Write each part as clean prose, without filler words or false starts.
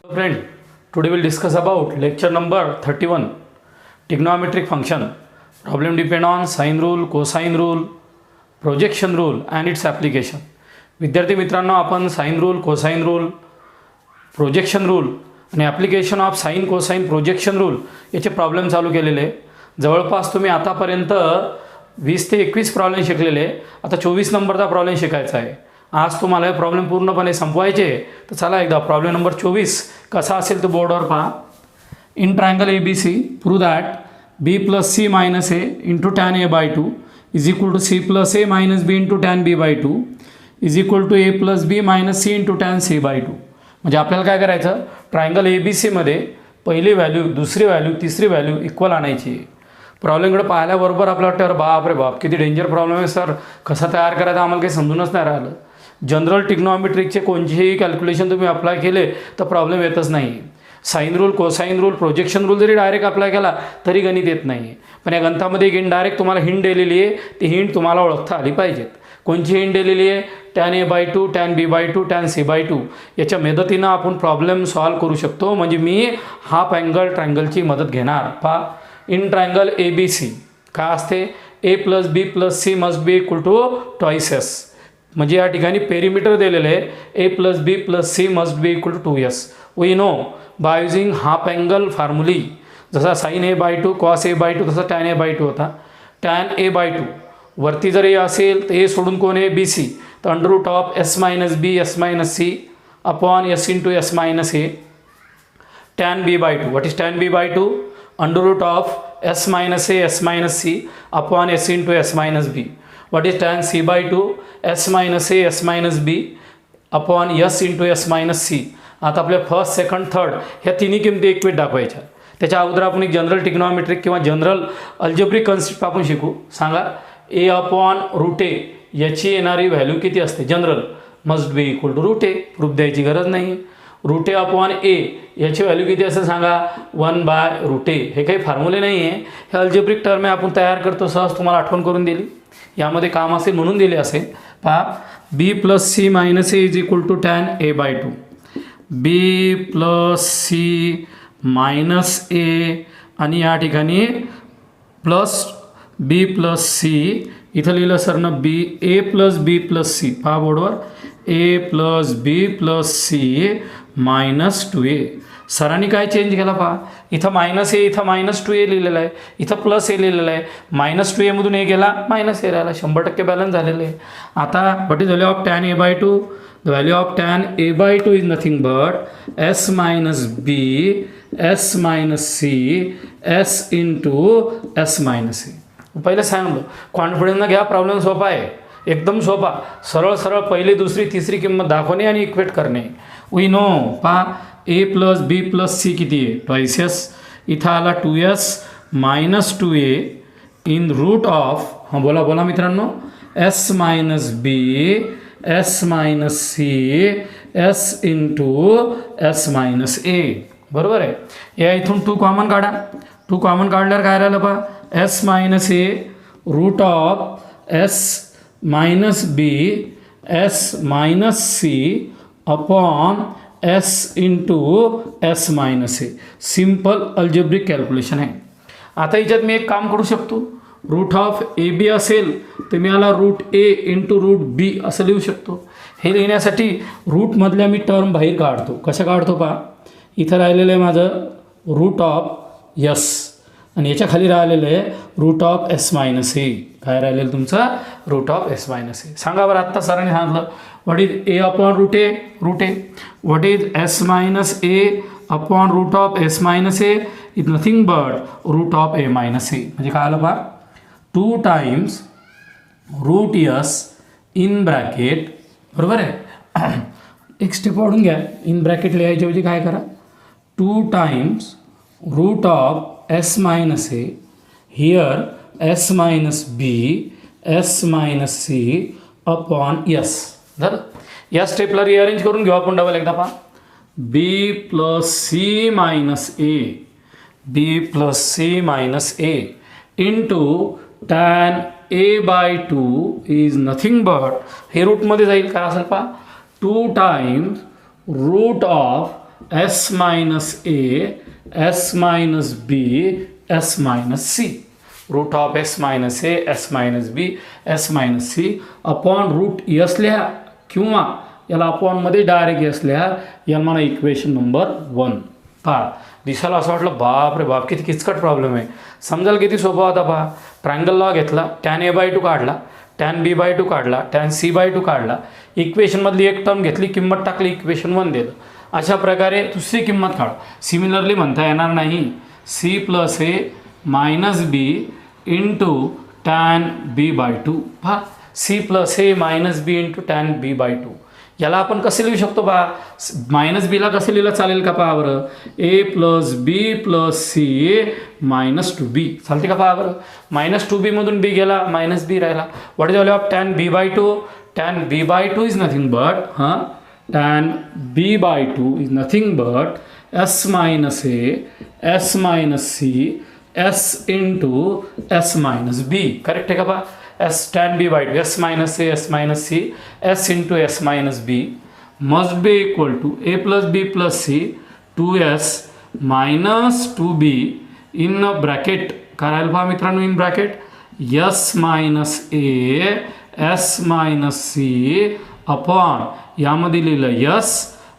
Friend, today we'll discuss about lecture number 31, trigonometric function. Problem depend on sine rule, cosine rule, projection rule and its application. विद्यार्थी मित्रांनो, आपण sine rule, cosine rule, projection rule आणि application of sine, cosine, projection rule याचे problem चालू केलेले. जवळपास तुम्ही आतापर्यंत 20 ते 21 प्रॉब्लेम शिकलेले. आता 24 नंबरचा प्रॉब्लेम शिकायचा आहे. आज तुम्हाला हे प्रॉब्लेम पूर्णपणे संपवायचे. तर चला एकदा प्रॉब्लेम नंबर 24 कसा असेल तो बोर्डवर पहा. In triangle A B C prove that B plus C minus A into tan A by 2 is equal to C plus A minus B into tan B by 2 is equal to A plus B minus C into tan C by 2. म्हणजे आपल्याला काय करायचं, triangle A बी सीमध्ये पहिली value, दुसरी value, तिसरी value equal आणायची. प्रॉब्लेमकडे पाहिल्याबरोबर आपल्याला वाटतं अरे बाप रे बाप किती डेंजर प्रॉब्लेम आहे सर, कसा तयार करायचा आम्हाला काही समजूनच नाही राहिलं. जनरल टिग्नॉमेट्रिकचे कोणतेही कॅल्क्युलेशन तुम्ही अप्लाय केले तर प्रॉब्लेम येतच नाही. Sine rule, cosine rule, projection rule जरी डायरेक्ट अप्लाय केला तरी गणित येत नाही. पण या गणितामध्ये एक डायरेक्ट तुम्हाला हिंट दिलेली आहे, ती हिंट तुम्हाला ओळखता आली पाहिजेत. कोणची हिंट दिलेली आहे? Tan A by 2, tan B by 2, tan C by 2. याच्या मदतीनं आपण प्रॉब्लेम सॉल्व करू शकतो. म्हणजे मी हाफ अँगल ट्रायंगलची मदत घेणार. पहा, in triangle A B C काय असते? A plus B plus C must be equal to twice S. म्हणजे या ठिकाणी पेरिमीटर दिलेले आहे. A plus B plus C must be equal to 2s. We know by using half angle formulae. जसा sine A by 2, cos A by 2, तसा tan A by 2 होता. Tan A by 2 वरती जर ए असेल तर ए सोडून कोण आहे? B C. तर under root of S minus B S minus C upon S into S minus A. Tan B by 2, what is tan B by 2? Under root of S minus A S minus C upon S into S minus B. What is tan C by 2? S minus A S minus B upon S into S minus C. आता आपल्या first, second, third ह्या तिन्ही किमती एकवेट दाखवायच्या. त्याच्या अगोदर आपण एक जनरल टिग्नॉमेट्रिक किंवा जनरल अल्जेब्रिक कन्सेप्ट आपण शिकू. सांगा, ए अपॉन रूट ए याची येणारी व्हॅल्यू किती असते? General must be equal to root A. Proof द्यायची गरज नाही. रूट ए अपॉन ए याची व्हॅल्यू किती असेल सांगा? 1 बाय रूट ए. हे काही फॉर्म्युले नाही आहे, हे अल्जेब्रिक टर्म आहे, आपण तयार करतो. सहज तुम्हाला आठवण करून दिली, यामध्ये काम असेल म्हणून दिले असेल. पहा, B plus C minus A is equal to tan A by 2. B plus C minus A आणि या ठिकाणी प्लस बी प्लस सी. इथं लिहिलं सरनं B A plus B plus C. पहा बोर्डवर, A plus B plus C minus 2a. सरांनी काय चेंज केला पहा, इथं मायनस ए, इथं मायनस 2a लिहिलेलं आहे, इथं प्लस ए लिहिलेलं आहे. मायनस 2a मधून ए गेला, मायनस ए राहिला. 100% बॅलन्स झालेलं आहे. आता what is value of tan A by 2? The value of tan A by 2 is nothing but S minus B S minus C S into S minus A. पहिलं सांगलो, कॉन्फिडन्सनं घ्या, problem सोपा आहे, एकदम सोपा. सरळ सरळ पहिली, दुसरी, तिसरी किंमत दाखवणे आणि इक्वेट करणे. We know. पहा, A plus B plus C किती आहे? Twice S. इथं आला 2s minus 2a in route of, हां बोला बोला मित्रांनो, S minus B S minus C S into S minus A. बरोबर आहे. या इथून 2 कॉमन काढा. 2 कॉमन काढल्यावर काय राहिलं पहा, S minus A root of S minus B S minus C upon S into S minus A. Simple algebraic calculation आहे. आता याच्यात मी एक काम करू शकतो. रूट ऑफ ए बी असेल तर मी याला रूट ए इंटू रूट बी असं लिहू शकतो. हे लिहिण्यासाठी रूटमधल्या मी टर्म बाहेर काढतो. कशा काढतो पहा, इथं राहिलेलं आहे माझं रूट ऑफ यस आणि याच्या खाली राहिलेलं आहे root of S minus A. काय राहिलेलं तुमचं? Root of S minus A. सांगा बरं, आत्ता सरांनी सांगितलं what is A upon root A? Root A. What is S minus A upon root of S minus A is nothing but root of A minus A. म्हणजे काय आलं पहा, 2 times root S in bracket. बरोबर आहे. एक step वाढून घ्या. In bracket लिहायच्याऐवजी काय करा, 2 times root of S minus A here S minus B S minus C upon S. झालं. या स्टेपला रिअरेंज करून घेऊ आपण डबल एकदा. पहा, B plus C minus A, B plus C minus A into tan A by 2 is nothing but, हे रूटमध्ये जाईल काय असेल पहा, 2 times root of S minus A S minus B S minus C. Root of S minus A S minus B S minus C upon root S लिहा किंवा याला अपॉनमध्ये direct S लिहा. याला मला इक्वेशन नंबर 1. पहा दिसायला असं वाटलं बाप रे बाप किती किचकट प्रॉब्लेम आहे. समजायला किती सोपा होता. पहा ट्रायंगल लॉ घेतला, टॅन ए बाय 2 काढला, टॅन बी बाय 2 काढला, टॅन सी बाय 2 काढला, इक्वेशनमधली एक टर्म घेतली, किंमत टाकली, इक्वेशन 1 दिलं. अशा प्रकारे दुसरी किंमत काढ. सिमिलरली म्हणता येणार नाही C plus A minus B into tan B by 2. पहा C plus A minus B into tan B by 2. याला आपण कसे लिहू शकतो पहा. मायनस बीला कसं लिहिलं चालेल का पहा बरं. ए plus B plus C minus 2b चालते का पहा बरं. मायनस 2b मधून बी गेला, मायनस बी राहिला. What is value of tan B by 2. Tan B by 2 is nothing but tan b by 2 is nothing but s minus a s minus c s into s minus b. Correct है का पा. s tan b by 2 s minus a s minus c s into s minus b must be equal to a plus b plus c 2s minus 2b in bracket. करायला पहा मित्रांनो in bracket s minus a s minus c upon यामध्ये लिहिलं yes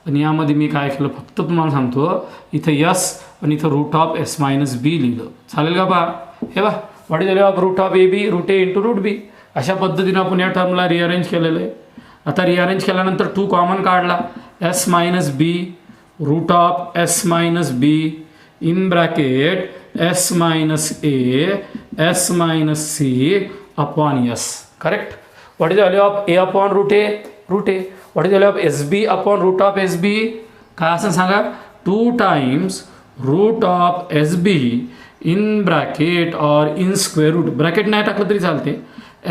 आणि यामध्ये मी काय केलं फक्त तुम्हाला सांगतो इथं यस आणि इथं root of S minus B लिहिलं. चालेल का बा. हे बा what is value of root of A B root A into root B. अशा पद्धतीनं आपण या टर्मला रिअरेंज केलेलं आहे. आता रिअरेंज केल्यानंतर 2 कॉमन काढला, S minus B root of S minus B in bracket S minus A S minus C upon S. Correct. What is value of A upon root A root A. What is value of S B upon root of S B. काय असं सांगा 2 times root of S B in bracket और in square root. Bracket नाही टाकलं तरी चालते.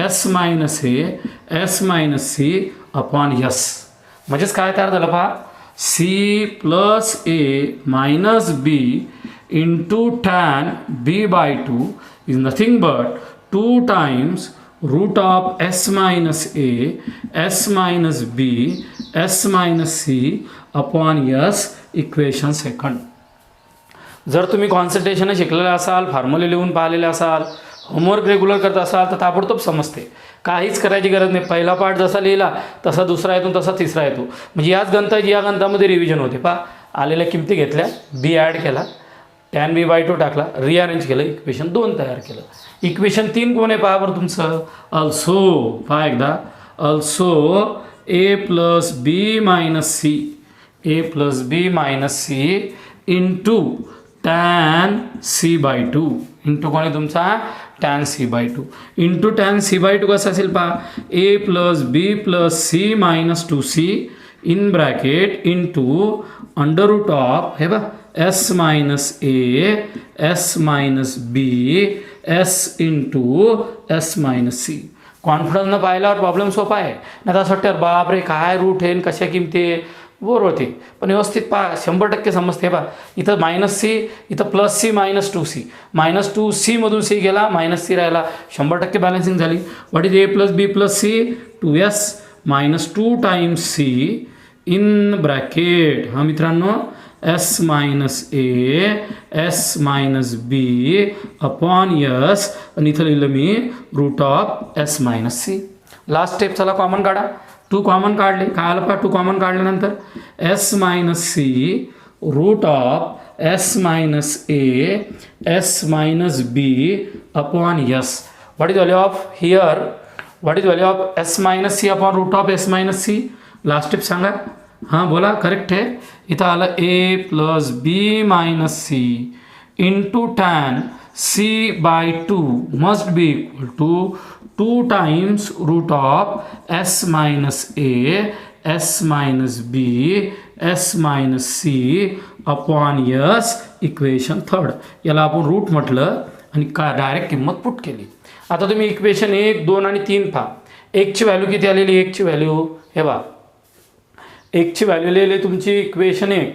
S minus A S minus C upon S. म्हणजेच काय तयार झालं पहा. C plus A minus B into tan B by 2 is nothing but 2 times root of S minus A S minus B S minus C upon S equation second. जर तुम्ही concentration शिकलेले असाल, फॉर्म्युले लिहून पाहिलेले असाल, होमवर्क रेग्युलर करत असाल तर ताबडतोब समजते. काहीच करायची गरज नाही. पहिला पार्ट जसा लिहिला तसा दुसरा येतो, तसा तिसरा येतो. म्हणजे याच गणिताची या गणितामध्ये रिव्हिजन होते. पहा आलेल्या किमती घेतल्या, बी ॲड केला, टॅन बी बाय 2 टाकला, रिअरेंज केलं, इक्वेशन 2 तयार केलं. इक्वेशन 3 कोण आहे पहा बरं तुमचं. अल्सो पहा एकदा also A plus B minus C A plus B minus C into tan C by 2 into कोण आहे तुमचा tan C by 2 into tan C by 2 कसं असेल पहा. A plus B plus C minus 2c in bracket into under root of हे बा S minus A S minus B S into S minus C. कॉन्फिडन्सनं पाहिल्यावर problem सोपा आहे. नाही तर असं वाटतं बापरे काय रूट आहे कशा किमती बोर होते. पण व्यवस्थित पहा 100% समजते. पहा इथं मायनस सी इथं plus C minus 2c minus 2c मधून सी गेला मायनस सी राहिला 100% बॅलन्सिंग झाली. What is A plus B plus C 2s minus 2 times C in bracket हा मित्रांनो S minus A S minus B upon S आणि इथं लिहिलं मी root of S minus C. Last step चला common काढा. 2 कॉमन काढले. काय आलं पहा 2 कॉमन काढल्यानंतर S minus C root of S minus A S minus B upon S. What is value of here. What is value of S minus C upon root of S minus C. Last step सांगा. हां बोला correct आहे. इथं आलं A plus B minus C into tan C by 2 must be equal to 2 times root of S minus A S minus B S minus C upon S equation 3. याला आपण route म्हटलं आणि का डायरेक्ट किंमत put केली. आता तुम्ही equation 1, 2 आणि 3 पहा. 1ची व्हॅल्यू किती आलेली. 1ची व्हॅल्यू हे बा 1ची व्हॅल्यू लिहिली तुमची equation 1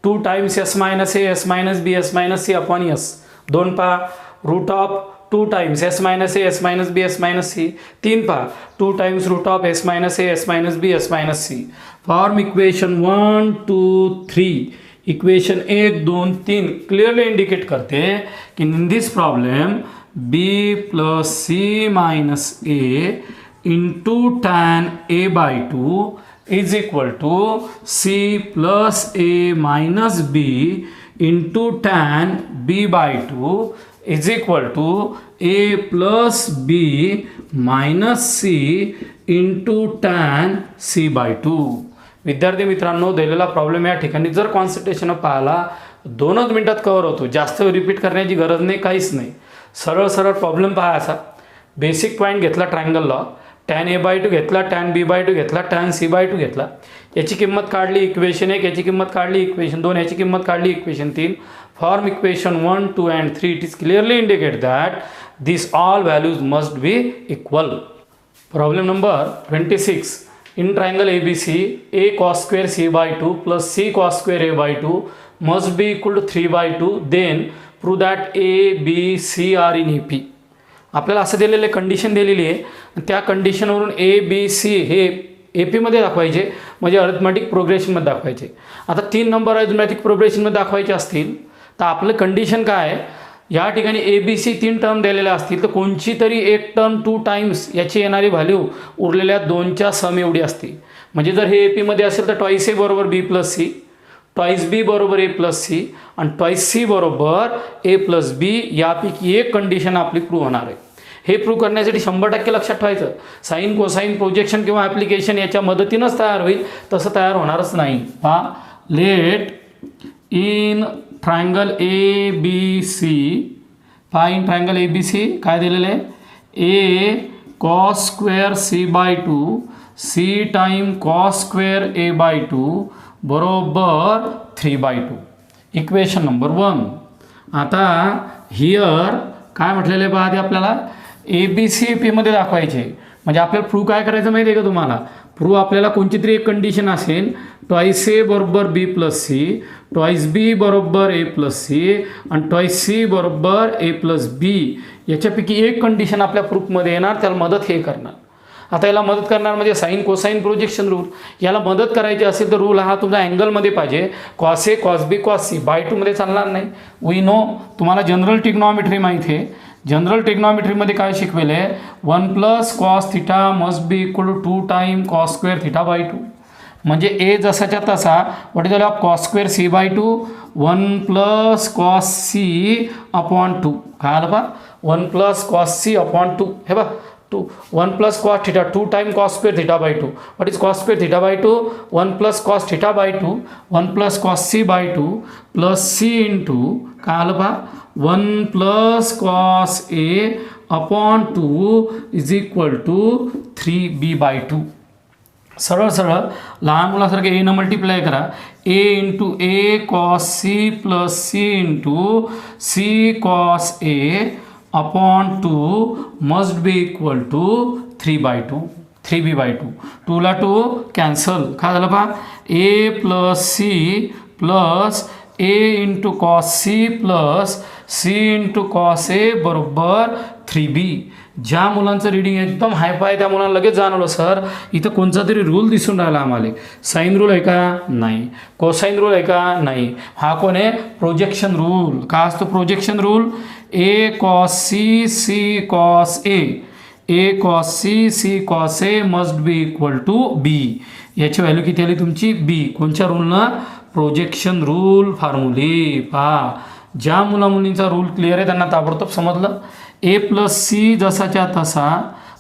2 times S minus A S minus B S minus C upon S. 2 पहा root of 2 times S minus A S minus B S minus C. 3 पहा 2 times root of S minus A S minus B S minus C. Form equation 1 2 3. Equation 1 2 3 clearly indicate करते की in this problem B plus C minus A into tan A by 2 is equal to C plus A minus B into tan B by 2 is equal to A plus B minus C into tan C by 2. विद्यार्थी मित्रांनो, दिलेला problem या ठिकाणी जर concentration पाहिला 2च मिनिटात cover होतो. जास्त रिपीट करण्याची गरज नाही, काहीच नाही. सरळ सरळ प्रॉब्लेम पाहायचा. बेसिक पॉईंट घेतला ट्रायंगलला, टॅन ए बाय 2 घेतला, टॅन बी बाय 2 घेतला, टॅन सी बाय 2 घेतला. याची किंमत काढली इक्वेशन 1, याची किंमत काढली इक्वेशन 2, याची किंमत काढली equation 3. Form equation 1 2 and 3 it is clearly indicate that this all values must be equal. Problem number 26. In triangle ABC, a cos square c by 2 plus c cos square a by 2 must be equal to 3 by 2. Then prove that a, b, c are in AP. आपल्याला असं दिलेले condition दिलेली आहे. त्या कंडिशनवरून ए B C हे ए पीमध्ये दाखवायचे, म्हणजे अरिथमॅटिक प्रोग्रेशनमध्ये दाखवायचे. आता 3 नंबर अरिथमॅटिक प्रोग्रेशनमध्ये दाखवायचे असतील तर आपलं कंडिशन काय आहे, या ठिकाणी ए बी सी 3 टर्म दिलेल्या असतील तर कोणची तरी एक टर्म 2 टाइम्स याची येणारी व्हॅल्यू उरलेल्या 2च्या सम एवढी असते. म्हणजे जर हे ए पीमध्ये असेल तर ट्वाईस ए बरोबर बी प्लस सी, ट्वाईस बी बरोबर ए प्लस सी आणि ट्वाईस सी बरोबर ए प्लस बी. यापैकी एक कंडिशन आपली प्रूव्ह होणार आहे. हे प्रूव्ह करण्यासाठी 100% लक्षात ठेवायचं, साईन कोसाईन प्रोजेक्शन किंवा ॲप्लिकेशन याच्या मदतीनंच तयार होईल, तसं तयार होणारच नाही. पहा, let in triangle A B C, पहा in triangle A B C काय दिलेलं आहे, A cos square C by 2 C time cos square A by 2 बरोबर 3 बाय 2. Equation number 1. आता हिअर काय म्हटलेलं आहे पहा, ते आपल्याला ए बी सी ए पीमध्ये दाखवायचे. म्हणजे आपल्याला प्रूव्ह काय करायचं माहिती आहे का तुम्हाला, प्रूव्ह आपल्याला कोणती तरी एक कंडिशन असेल, ट्वाईस ए बरोबर बी प्लस सी, ट्वाईस बी बरोबर ए प्लस सी आणि ट्वाईस सी बरोबर ए प्लस बी. याच्यापैकी एक कंडिशन आपल्या प्रूफमध्ये येणार, त्याला मदत हे करणार. आता याला मदत करणार म्हणजे साईन कोसाईन प्रोजेक्शन रूल. याला मदत करायची असेल तर रूल हा तुमचा अँगलमध्ये पाहिजे. Cos A cos B cos C by 2मध्ये चालणार नाही. वी नो, तुम्हाला जनरल टिग्नॉमेट्री माहिती आहे. जनरल टेक्नॉमेट्रीमध्ये काय शिकवेले, 1 plus cos theta must be equal to 2 time cos square theta by 2. म्हणजे ए जसाच्या तसा what is of cos square C by 2 1 plus cos C upon 2. काय आलं पहा, 1 प्लस कॉस सी अपॉन 2. हे बघ 2 1 plus cos theta 2 time cos square theta by 2. What is cos square theta by 2, 1 plus cos theta by 2 1 plus cos C by 2 plus C into काय आलं पहा 1 plus cos A upon 2 is equal to 3b by 2. सरळ सरळ लहान मुलासारखे ए न multiply करा. A into A cos C plus C into C cos A upon 2 must be equal to 3 by 2 3b by 2. 2 ला 2 कॅन्सल. काय झालं पहा, A plus C plus A into cos C plus C into cos A बरोबर 3b. ज्या मुलांचं reading एकदम hi fi आहे त्या मुलांना लगेच जाणवलं, सर इथं कोणता तरी रूल दिसून राहिला आम्हाला. साईन रूल आहे का, नाही. कोसाईन रूल आहे का, नाही. हा कोण आहे, प्रोजेक्शन रूल. का असतो projection rule, A cos C C cos A cos C C cos A must be equal to B. याची व्हॅल्यू किती आली तुमची, बी. कोणत्या रूलनं, प्रोजेक्शन रूल फॉर्म्युले. पहा, ज्या मुलामुलींचा रूल क्लिअर आहे त्यांना ताबडतोब समजलं. ए प्लस सी जसाच्या तसा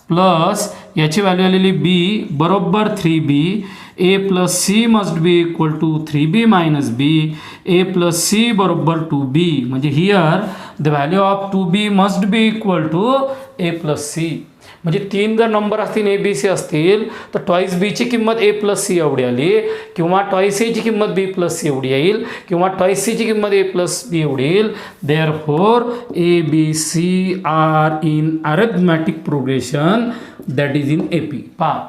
प्लस याची व्हॅल्यू आलेली बी बरोबर 3b. A plus C must be equal to 3b minus B. A plus C बरोबर 2b. म्हणजे here the value of 2b must be equal to A plus C. म्हणजे 3 जर number असतील ए B C असतील तर twice बीची किंमत ए plus C एवढी आली, किंवा ट्वाईस एची किंमत बी प्लस सी एवढी येईल, किंवा ट्वाईस सीची किंमत ए प्लस बी एवढी येईल. Therefore A B C are in arithmetic progression that is in A P. पहा,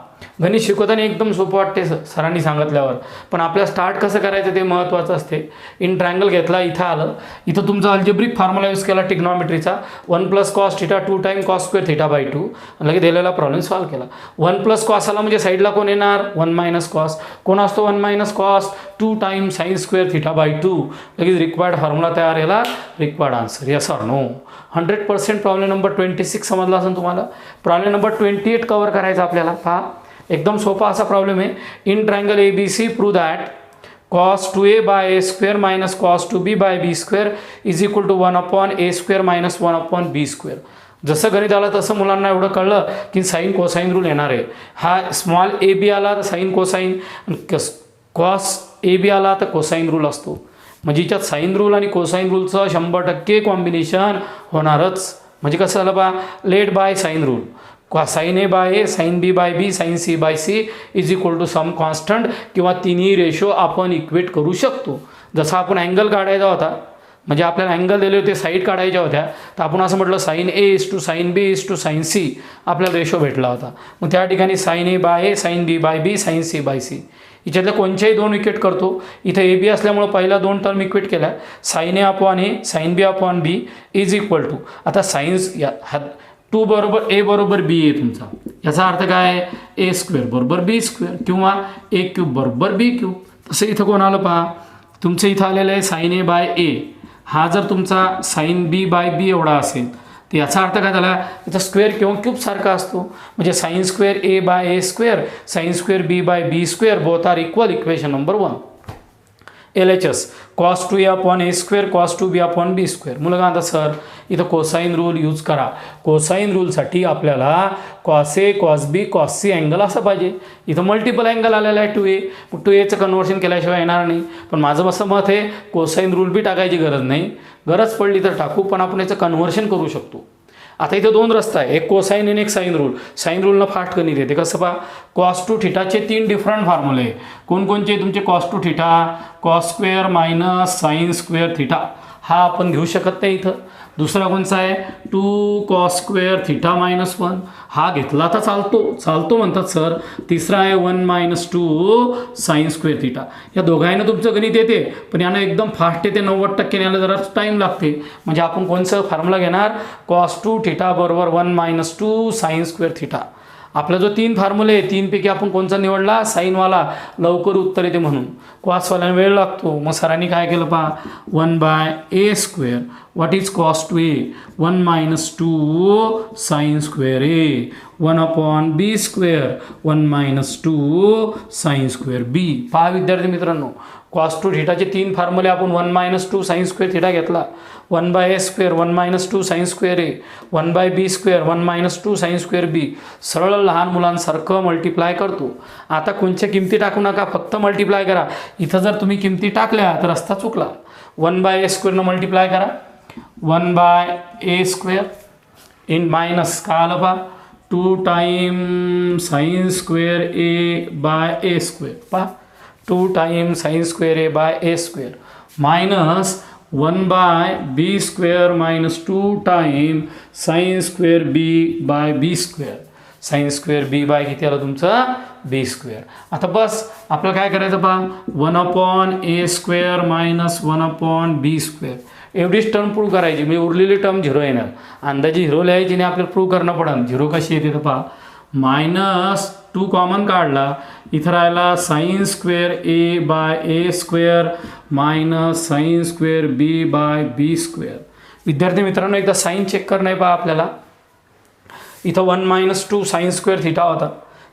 गणित शिकवताना एकदम सोपं वाटते सरांनी सांगितल्यावर, पण आपल्याला स्टार्ट कसं करायचं ते महत्त्वाचं असते. इन ट्रायंगल घेतला, इथं आलं, इथं तुमचा अल्जेब्रिक फॉर्म्युला यूज केला टिग्नॉमेट्रीचा, 1 + cos θ 2 टाइम cos स्क्वेअर θ/2, लगेच दिलेला प्रॉब्लेम सॉल्व्ह केला. 1 + cos आला म्हणजे साईडला कोण येणार, 1 - cos. कोण असतो 1 - cos, 2 टाइम sin स्क्वेअर θ/2, लगेच रिक्वायर्ड फॉर्म्युला तयार याला, required answer. Yes or no? 100% problem number 26 समजला असेल तुम्हाला. प्रॉब्लेम नंबर 28 कव्हर करायचा आपल्याला. पहा, एकदम सोपा असा प्रॉब्लेम आहे. In triangle ABC prove that cos 2a/a² - cos 2b/b² is equal to 1/a² - 1/b². जसं गणित आलं तसं मुलांना एवढं कळलं की साईन कोसाईन रूल येणार आहे. हा स्मॉल ए बी आला तर sine cosine, cos A B आला तर कोसाईन रूल असतो. म्हणजे याच्यात साईन रूल आणि कोसाईन रूलचं 100% कॉम्बिनेशन होणारच. म्हणजे कसं झालं बा, let by sine rule, sine A/A, sine B/B, sine C/C is equal to some constant, किंवा तिन्ही रेशो आपण इक्वेट करू शकतो. जसा आपण अँगल काढायचा होता, म्हणजे आपल्याला अँगल दिले होते, साईड काढायच्या होत्या, तर आपण असं म्हटलं sine A is to sine B is to sine C, आपल्याला रेशो भेटला होता. मग त्या ठिकाणी sign A/A, sine B/B, sine C/C याच्यातल्या कोणत्याही दोन इक्वेट करतो. इथं ए बी असल्यामुळं पहिल्या दोन टर्म इक्वेट केल्या, sine A/A, sine B/B is equal to, आता सायन्स 2 बरोबर A बरोबर B आहे तुमचा. याचा अर्थ काय आहे, A² बरोबर B² किंवा A³ बरोबर B³. तसं इथं कोण आलं पहा, तुमचं इथं आलेलं आहे साइन A/A. हा जर तुमचा साइन B/B एवढा असेल तर याचा अर्थ काय झाला, याचा स्क्वेअर किंवा क्यूब सारखा असतो. म्हणजे sine square A/A², sine square B/B², both are equal. Equation number 1. LHS cos 2a/a², cos 2b/b². मुलं काय म्हणतात, सर इथं कोसाईन रूल यूज करा. कोसाईन रूलसाठी आपल्याला cos A, cos B, cos C angle असं पाहिजे. इथं मल्टिपल अँगल आलेला आहे 2a, मग 2aचं कन्व्हर्शन केल्याशिवाय येणार नाही. पण माझं असं मत आहे, कोसाईन रूल बी टाकायची गरज नाही, गरज पडली तर टाकू, पण आपण याचं कन्व्हर्शन करू शकतो. आता इथं दोन रस्ता आहे, एक कोसाईन आणि एक साईन रूल. साईन रूलनं फास्ट गणित येते. कसं पहा, cos 2 θ चे 3 डिफरंट फॉर्म्युले. कोणकोणचे तुमचे cos 2 θ, cos square minus sine square θ, हा आपण घेऊ शकत नाही इथं. दुसरा कोणचा आहे 2 cos स्क्वेअर θ मायनस 1, हा घेतला तर चालतो म्हणतात सर. तिसरा आहे 1 - 2 साइन स्क्वेअर θ. या दोघांना तुमचं गणित येते, पण यानं एकदम फास्ट येते, 90% याला जरा टाईम लागते. म्हणजे आपण कोणचं फॉर्म्युला घेणार, cos 2 θ बरोबर 1 - 2 साइन स्क्वेअर θ. आपला जो 3 फॉर्म्युले आहे, 3 पैकी आपण कोणचा निवडला, साईनवाला, लवकर उत्तर येते म्हणून. कॉसवाल्याने वेळ लागतो. मग सरांनी काय केलं पहा, 1/a². What is cos 2a, 1 - 2 sine square A, 1/b², 1 - 2 sign square B. पहा विद्यार्थी मित्रांनो, cos 2 θ चे 3 फॉर्म्युले आपण 1 - 2 साइन स्क्वेअर θ घेतला, 1/a², 1 - 2 sine square A, 1/b², 1 - 2 sign square B. सरळ लहान मुलांसारखं मल्टिप्लाय करतो. आता कोणत्या किमती टाकू नका, फक्त मल्टिप्लाय करा. इथं जर तुम्ही किमती टाकल्या तर रस्ता चुकला. 1/a² न मल्टिप्लाय करा, 1/a² इन मायनस काय आलं पहा, 2 टाइम साइन स्क्वेअर A/a². पहा 2 time sine square A/a² minus 1/b² minus 2 time sine square B/b². Sine square B by किती आलं तुमचं, B². आता बस आपल्याला काय करायचं पहा, 1/a² मायनस 1/b². एवढीच टर्म प्रूव्ह करायची, म्हणजे उरलेली टर्म 0 येणार. अंदाजे 0 लिहायची आणि आपल्याला प्रूव्ह करणं पडेल. 0 कशी येते तर पहा, -2 कॉमन काढला, इथं राहिला sign square A/a² minus sine square B/b². विद्यार्थी मित्रांनो, एकदा साइन चेक करणं आहे पहा आपल्याला. इथं 1 - 2 साइन स्क्वेअर θ होता,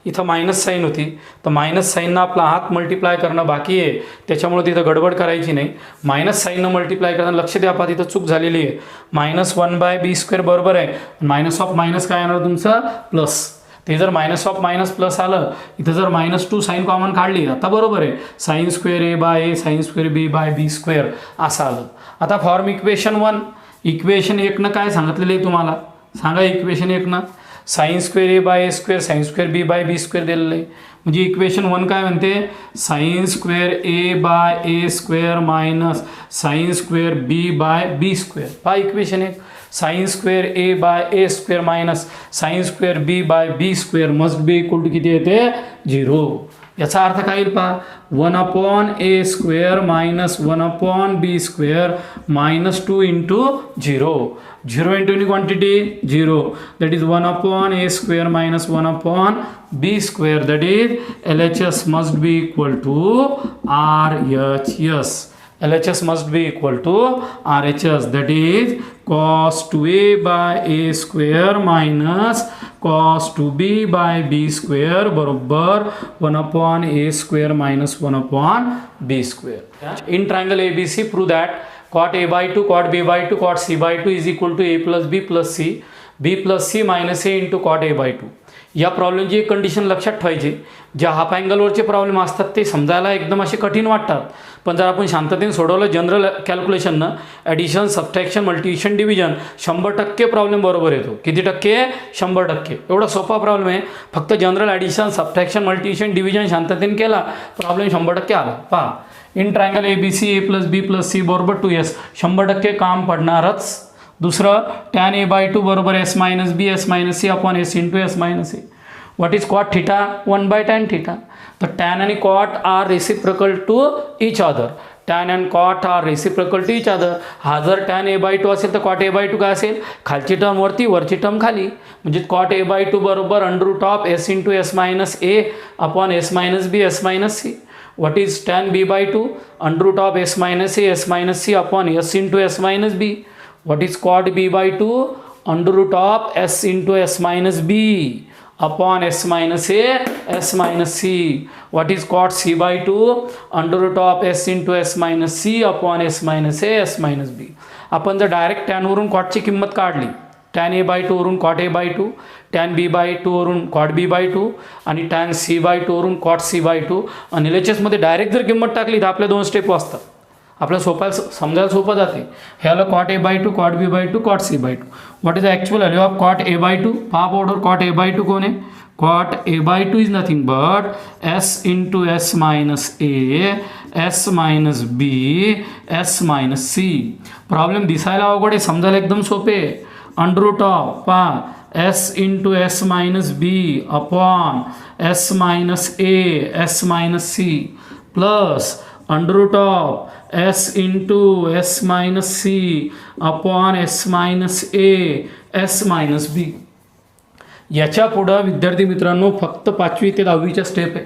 इथं मायनस साईन होती, तर मायनस साईननं आपला हात मल्टिप्लाय करणं बाकी आहे, त्याच्यामुळे तिथं गडबड करायची नाही. मायनस साईननं मल्टिप्लाय करताना लक्ष द्या, पहा तिथं चूक झालेली आहे. -1/b² बरोबर आहे, मायनस ऑफ मायनस काय येणार तुमचं, प्लस. ते जर मायनस ऑफ मायनस प्लस आलं, इथं जर -2 साईन कॉमन काढली, आता बरोबर आहे, sine square A/a, sign square B/b² असं आलं. आता फॉर्म इक्वेशन 1, इक्वेशन 1नं काय सांगितलेलं आहे तुम्हाला सांगा. इक्वेशन 1नं sine square A/a², sine square B/b² दिलेलं आहे. म्हणजे इक्वेशन 1 काय म्हणते, sine square A/a² minus sine square B/b². पहा equation 1. Sine square A by A square minus sine square B by B square must be equal to किती येते 0. याचा अर्थ काय येईल पहा 1/a square minus 1/b square minus 2 into 0. 0 into any quantity 0, that is 1/a square minus 1/b square, that is LHS must be equal to RHS. LHS must be equal to RHS, that is cos 2a by a square minus cos 2b by b square बरोबर 1/a square minus 1/b square. In triangle ABC, prove that cot a by 2, cot b by 2, cot c by 2 is equal to a plus b plus c, b plus c minus a into cot a by 2. या प्रॉब्लेमची एक condition लक्षात ठेवायची. ज्या half अँगलवरचे problem असतात ते समजायला एकदम असे कठीण वाटतात, पण जर आपण शांततेने सोडवलं जनरल कॅल्क्युलेशननं addition subtraction multiplication division 100% problem बरोबर येतो. किती टक्के? 100%. एवढा सोपा प्रॉब्लेम आहे. फक्त general addition subtraction multiplication division शांततेने केला प्रॉब्लेम 100% आला. पहा in triangle A B C A plus B plus C बरोबर 2s 100% काम पडणारच. दुसरं टॅन ए बाय 2 बरोबर S minus B S minus C upon S into S minus A. What is cot theta? 1/tan theta. तर tan आणि cot are reciprocal to each other. Tan and cot are reciprocal to each other. हा जर tan A by 2 असेल तर cot A by 2 काय असेल? खालची term वरती, वरची टर्म खाली. म्हणजे कॉट ए बाय 2 बरोबर under root of S into S minus A upon S minus B S minus C. What is tan b by 2? Under root of s minus a s minus c upon s into s minus b. What is cot b by 2? Under root of s into s minus b upon s minus a s minus c. What is cot c by 2? Under root of s into s minus c upon s minus a s minus b. आपण जर direct tan वरून कॉटची किंमत काढली, tan A by 2 वरून cot A by 2, tan B by 2 वरून cot B by 2 आणि tan C by 2 वरून cot C by 2 आणि LHSमध्ये डायरेक्ट जर किंमत टाकली तर आपल्या 2 स्टेप वाचतात. आपल्याला समजायला सोपं जाते. ह्याला cot A by 2, cot B by 2, cot C by 2. What is the actual value of cot A by 2? पहा ऑर्डर कॉट ए बाय 2 कोण आहे? Cot A by 2 is nothing but S into S minus A S minus B S minus C. Problem दिसायला अवघड आहे, समजायला एकदम सोपे आहे. अंडर रूट ऑफ पहा S into S minus B upon S minus A S minus C plus under root of S into S minus C upon S minus A S minus B. याच्या पुढं विद्यार्थी मित्रांनो फक्त 5वी ते 10वीच्या step आहे.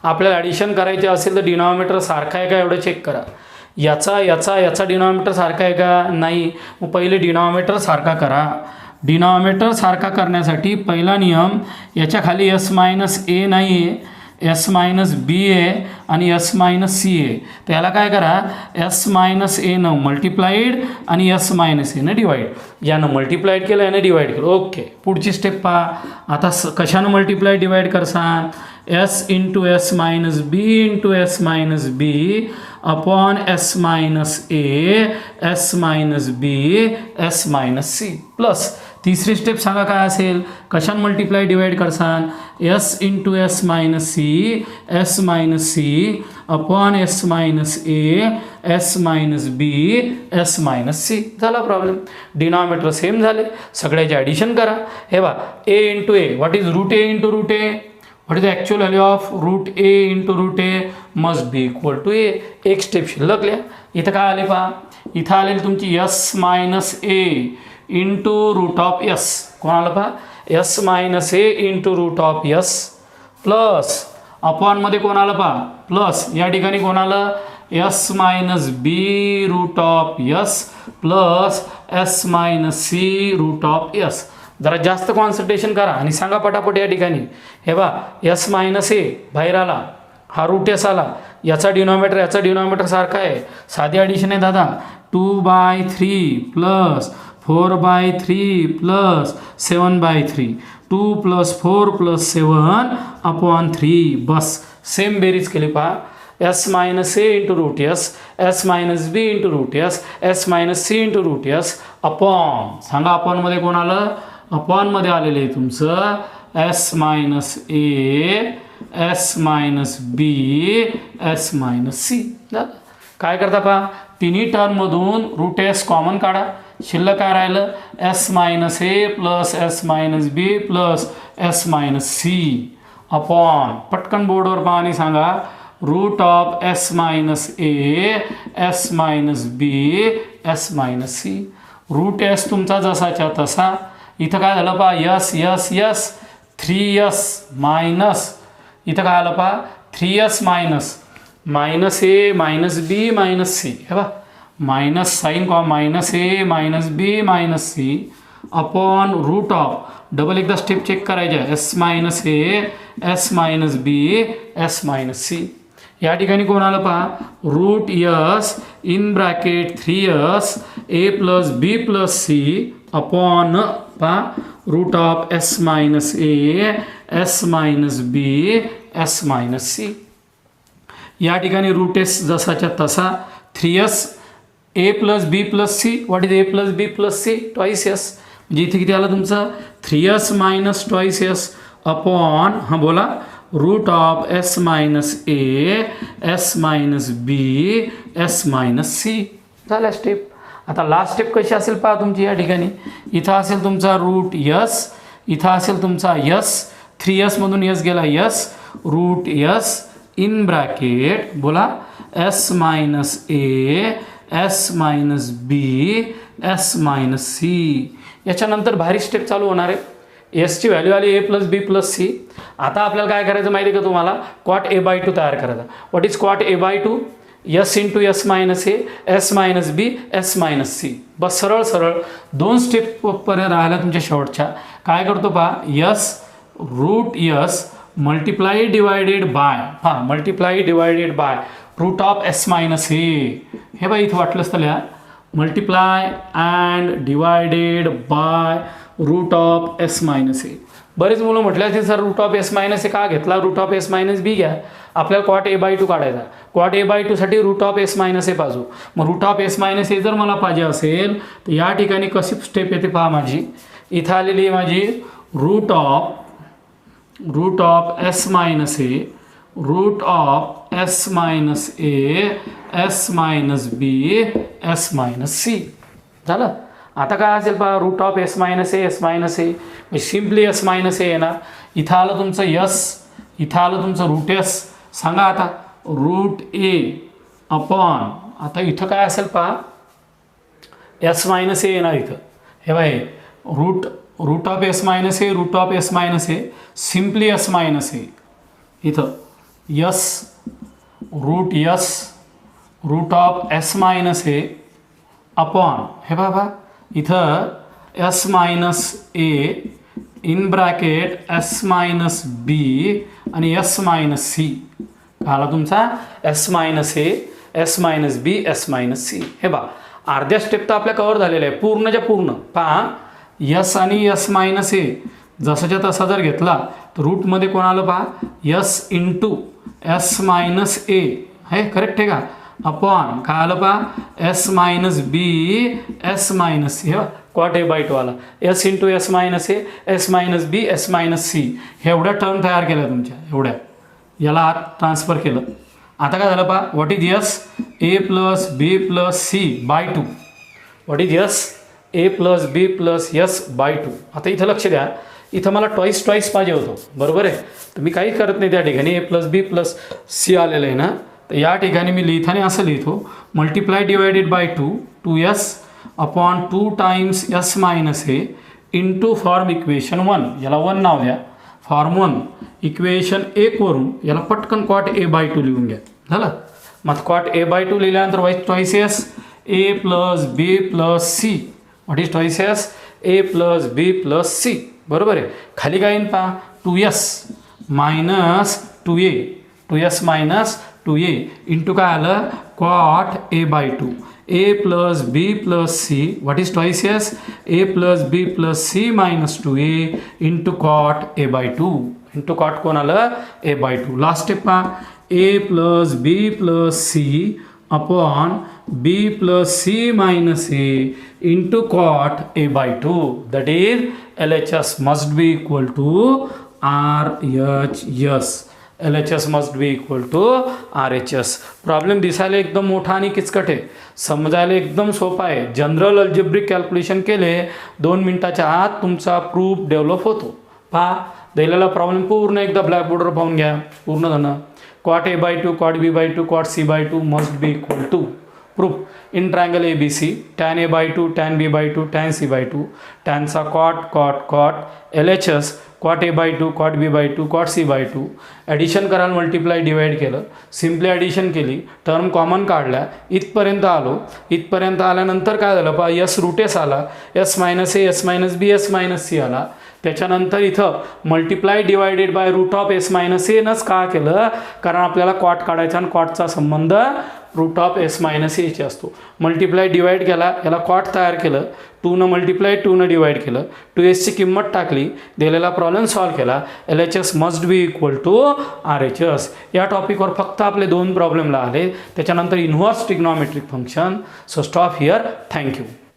आपल्याला addition करायचे असेल तर डिनॉमिनेटर सारखा आहे का एवढं चेक करा. याचा डिनॉमिनेटर सारखा आहे का? नाही. मग पहिले डिनॉमिनेटर सारखा करा. डिनॉमिनेटर सारखा करण्यासाठी पहिला नियम, याच्या खाली एस मायनस ए नाही आहे, एस मायनस बी आहे आणि एस मायनस सी आहे. तर याला काय करा, एस मायनस एनं मल्टिप्लाइड आणि एस मायनस एनं डिवाईड. यानं मल्टिप्लाइड केलं, यानं डिवाईड केलं. ओके, पुढची स्टेप पहा. आता कशानं मल्टिप्लाइड डिवाईड करसान? S into S minus B into S minus B upon S minus A S minus B S minus C plus तिसरी स्टेप सांगा काय असेल? कशानं मल्टिप्लाय डिवाइड करसान? S into S minus C upon S minus A S minus B S minus C. झाला problem. Denominator same झाले, सगळ्याचे addition करा. हे बा A into A, what is root A into root A? What is the actual value of root A into root A? Must be equal to A. एक step शिल्लक लिहा. इथं काय आले पहा, इथं आलेली तुमची S minus A into root of S. कोणाला पहा, S minus A into root of S plus अपॉनमध्ये कोणाला पहा प्लस, या ठिकाणी कोणाला S minus B root of S plus S minus C root of S. जरा जास्त कॉन्सन्ट्रेशन करा आणि सांगा पटापट या ठिकाणी. हे बा एस मायनस ए बाहेर आला, हा रूट एस आला, याचा डिनॉमिनेटर सारखा आहे. साधी ॲडिशन आहे दादा. 2/3 प्लस 4/3 प्लस 7/3. 2 + 4 + 7 अपॉन 3. बस सेम बेरीज केली पहा. S minus A into root S minus B into root S minus C into root S upon, सांगा अपॉनमध्ये कोण आलं? अपॉनमध्ये आलेलं आहे तुमचं S minus A S minus B S minus C. काय करता पहा, तिन्ही टर्ममधून रूट एस कॉमन काढा. शिल्लक काय राहिलं S minus A plus S minus B plus S minus C upon पटकन बोर्डवर पहा आणि सांगा root of S minus A S minus B S minus C. Root S तुमचा जसाच्या तसा. इथं काय झालं पहा yes yes yes 3s minus इथं काय आलं पहा 3s minus minus A minus B minus C. हे बा minus sine cos minus A minus B minus C upon root of double एकदा स्टेप चेक करायच्या S minus A S minus B S minus C. या ठिकाणी कोण आलं पहा root S in bracket 3s A plus B plus C upon पहा root of S minus A S minus B S minus C. या ठिकाणी route S जसाच्या तसा 3s A plus B plus C. What is A plus B plus C twice S म्हणजे इथे किती आलं तुमचं 3s minus twice S upon हां बोला root of S minus A S minus B S minus C. झाला step. आता last step कशी असेल पहा तुमची या ठिकाणी इथं असेल तुमचा रूट यस इथं असेल तुमचा यस 3s मधून यस गेला S root S in bracket बोला S minus A S minus B S minus C. याच्यानंतर भारी स्टेप चालू होणार आहे. एसची व्हॅल्यू आली A plus B plus C. आता आपल्याला काय करायचं माहिती आहे का तुम्हाला कॉट ए बाय टू तयार करायचा. What is cot A by two S into S minus A S minus B S minus C. बस सरळ सरळ 2 स्टेपपर्यंत राहिला तुमच्या शेवटच्या. काय करतो पहा yes root S multiply divided by हां multiply divided by root of S minus A. हे बघा इथं वाटलंच तर लिहा multiply and divided by root of S minus A. बरेच मुलं म्हटले असतील sir root of S minus A का घेतला root of S minus B घ्या. आपल्याला कॉट ए बाय टू काढायचा. कॉट ए बाय टूसाठी root of S minus A पाहिजे. मग रूट ऑफ एस मायनस ए जर मला पाहिजे असेल तर या ठिकाणी कशी स्टेप येते पहा माझी. इथं आलेली आहे माझी root of S minus A root of S minus A S minus B S minus C. झालं. आता काय असेल पहा root of S minus A S minus A simply S minus A येणार. इथं आलं तुमचं यस इथं आलं तुमचं रूट एस. सांगा आता रूट ए अपॉन आता इथं काय असेल पहा एस मायनस ए येणार इथं. हे by root of S minus A root of S minus A simply S minus A इथं S root of S minus A upon हे बाबा इथं S minus A in bracket S minus B आणि S minus C. आला तुमचा S minus A S minus B S minus C. हे बा अर्ध्या स्टेप तर आपल्या कव्हर झालेल्या आहे पूर्णच्या पूर्ण. पहा यस आणि एस मायनस ए जसाच्या तसा जर घेतला तर रूटमध्ये कोण आलं पहा S into S minus A हे करेक्ट आहे का अपॉन काय आलं पहा एस मायनस बी एस मायनस सी. हे कॉट ए बाय टू आला S into S minus A S minus B S minus C. हे एवढ्या टर्म तयार केल्या तुमच्या एवढ्या याला आत ट्रान्सफर केलं. आता काय झालं पहा what is S A plus B plus C by two. What is S A plus B plus S by two. आता इथं लक्ष द्या इथं मला ट्वाईस पाहिजे होतं बरोबर आहे. तर मी काही करत नाही त्या ठिकाणी ए प्लस बी प्लस सी आलेलं आहे ना. तर या ठिकाणी मी लिहिताना असं लिहितो multiply divided bye 2s upon 2 times S minus A into form equation 1 याला 1 नाव द्या फॉर्म 1 इक्वेशन 1 वरून याला पटकन कॉट ए बाय 2 लिहून घ्या. झालं. मग कॉट ए बाय 2 लिहिल्यानंतर twice S A plus B plus C. What is twice S A plus B plus C. बरोबर आहे. खाली काय येईन पहा 2s minus 2a 2s minus 2a into काय आलं cot A by 2 A plus B plus C. What is twice S A plus B plus C minus 2a into cot A by 2 into cot कोण आलं A by 2. Last step पहा A plus B plus C upon B plus C minus A into cot A by 2. That is LHS must be equal to RHS. L H S must be equal to R H S. Problem दिसायला एकदम मोठा आणि किचकट आहे, समजायला एकदम सोपा आहे. जनरल अल्जेब्रिक कॅल्क्युलेशन केले 2 मिनिटाच्या आत तुमचा प्रूफ डेव्हलप होतो. पहा दिलेला प्रॉब्लेम पूर्ण एकदा ब्लॅकबोर्डवर पाहून घ्या. पूर्ण झालं. cot a/2 cot b/2 cot c/2 must be equal to proof in triangle ABC tan a/2 tan b/2 tan c/2 tan चा cot LHS cot a/2 cot b/2 cot c/2 addition करायला multiply divide केलं, simply addition केली, term common काढल्या, इथपर्यंत आलो. इथपर्यंत आल्यानंतर काय झालं पहा, यस रूट एस आला, s minus A S minus B S minus C आला. त्याच्यानंतर इथं multiply divided by root of S minus एनच का केलं, कारण आपल्याला कॉट काढायचा आणि कॉटचा संबंध रूट ऑफ एस मायनस एचे असतो. मल्टिप्लाय डिवाइड केला, याला कॉट तयार केलं, 2 मल्टिप्लाय 2 डिवाइड केलं, 2sची किंमत टाकली, दिलेला प्रॉब्लेम सॉल्व केला. L H S must be equal to R H S. या टॉपिकवर फक्त आपले 2 प्रॉब्लेमला आले. त्याच्यानंतर inverse trigonometric function. So stop here. Thank you.